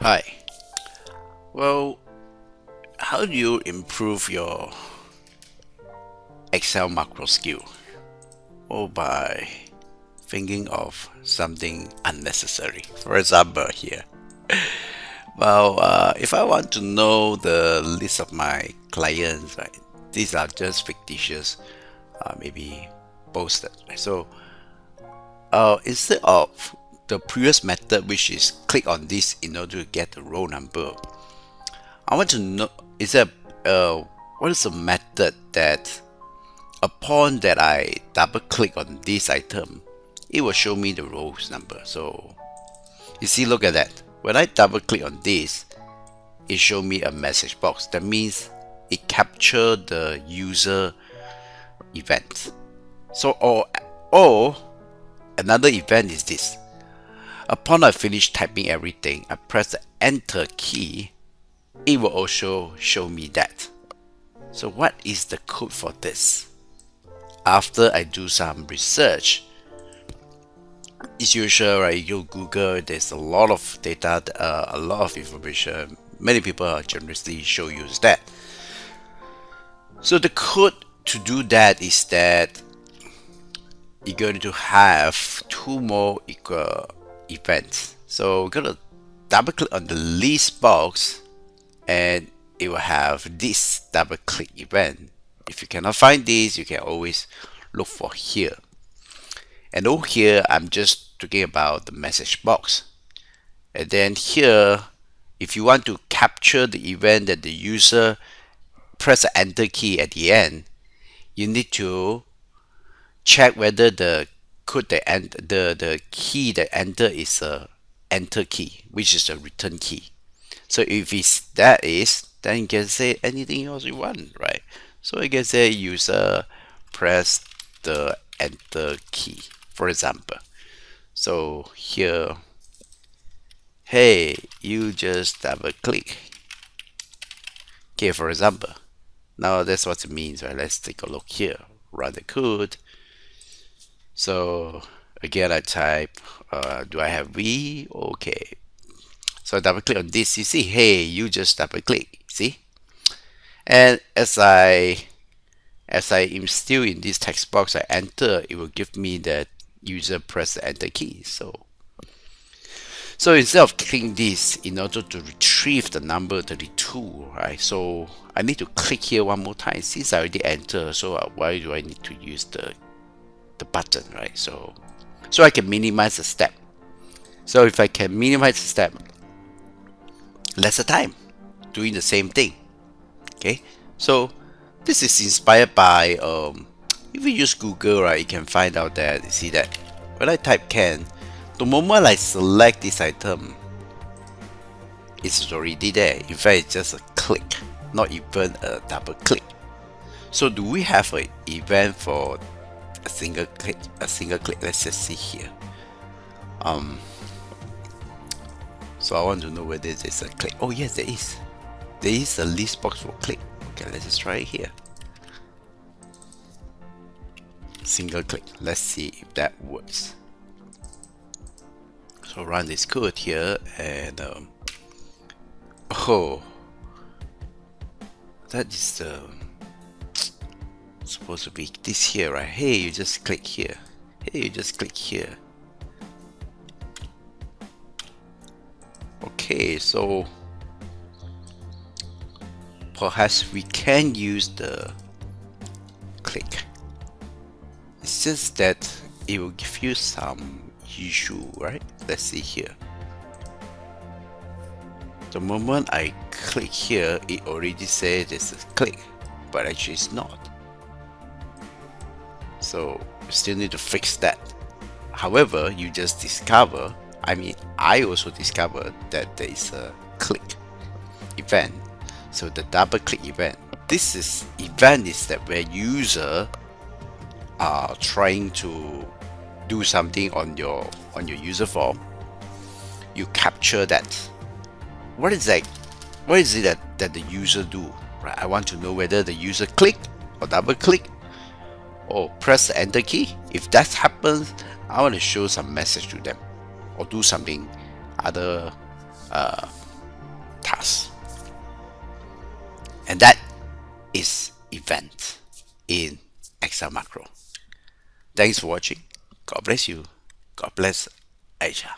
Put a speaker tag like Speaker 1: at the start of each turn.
Speaker 1: Hi. Well, how do you improve your Excel macro skill? Or by thinking of something unnecessary. For example, here. If I want to know the list of my clients, right? These are just fictitious, maybe posted. So, instead of the previous method, which is click on this in order to get the row number, I want to know what is the method that upon that I double click on this item, it will show me the rows number. So you see, look at that. When I double click on this, it show me a message box. That means it capture the user event. So or another event is this. Upon I finish typing everything, I press the enter key, it will also show me that. So what is the code for this? After I do some research, it's usual, right? You Google, there's a lot of data, a lot of information. Many people generously show you that. So the code to do that is that you're going to have two more equal events. So we're gonna double click on the list box and it will have this double click event. If you cannot find this, you can always look for here. And over here, I'm just talking about the message box. And then here, if you want to capture the event that the user press the enter key at the end, you need to check whether the code the key that enter is a enter key, which is a return key. So if then you can say anything else you want, right? So you can say user press the enter key, for example. So here, hey, you just double click. Okay, for example. Now that's what it means, right? Let's take a look here. Run the code. So again, I type, do I have V? Okay. So I double click on this. You see, hey, you just double click. See? And as I am still in this text box, I enter, it will give me that user press the enter key. So instead of clicking this in order to retrieve the number 32, right? So I need to click here one more time. Since I already entered, so why do I need to use the button, right? So I can minimize the step. So if I can minimize the step, lesser time doing the same thing. Okay, so this is inspired by if you use Google, right, you can find out that you see that when I type can, the moment I select this item, it's already there. In fact, it's just a click, not even a double click. So do we have an event for a single click? Let's just see here. So I want to know whether there's a click. Oh yes, there is. There is a list box for click. Okay, let's just try it here. Single click. Let's see if that works. So run this code here and that is supposed to be this here, right? Hey, you just click here. Hey, you just click here. Okay, so perhaps we can use the click. It's just that it will give you some issue, right? Let's see here. The moment I click here, it already says it's a click, but actually it's not. So you still need to fix that. However, you just discover, I also discovered that there is a click event. So the double click event. This event is that where user are trying to do something on your user form. You capture that. What is that? What is it that the user do? Right? I want to know whether the user click or double click or press the enter key. If that happens, I want to show some message to them or do something other And that is event in Excel macro. Thanks for watching. God bless you. God bless Asia.